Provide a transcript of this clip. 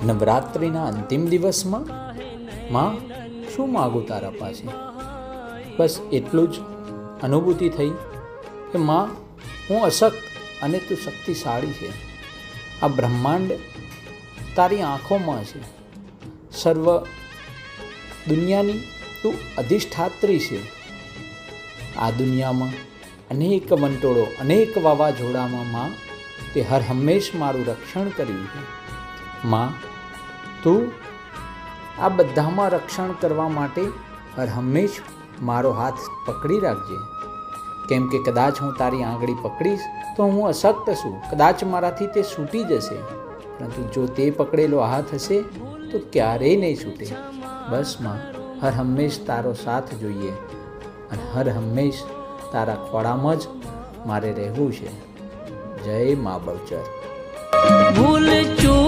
નવરાત્રિના અંતિમ દિવસમાં માં શું માગું તારા પાસે? બસ એટલું જ અનુભૂતિ થઈ કે માં, હું અશક્ત અને તું શક્તિશાળી છે. આ બ્રહ્માંડ તારી આંખોમાં છે. સર્વ દુનિયાની તું અધિષ્ઠાત્રી છે. આ દુનિયામાં અનેક વંટોળો, અનેક વાવાઝોડામાં માં તે હર હંમેશ મારું રક્ષણ કર્યું છે. માં, તું આ બધામાં રક્ષણ કરવા માટે હર હંમેશ મારો હાથ પકડી રાખજે. કેમ કે કદાચ હું તારી આંગળી પકડીશ તો હું અશક્ત છું, કદાચ મારાથી તે છૂટી જશે, પરંતુ જો તે પકડેલો હાથ હશે તો ક્યારેય નહીં છૂટે. બસ માં, હર હંમેશ તારો સાથ જોઈએ અને હર હંમેશ તારા ખોળામાં જ મારે રહેવું છે. જય મા બહુચર. ભૂલ ચૂક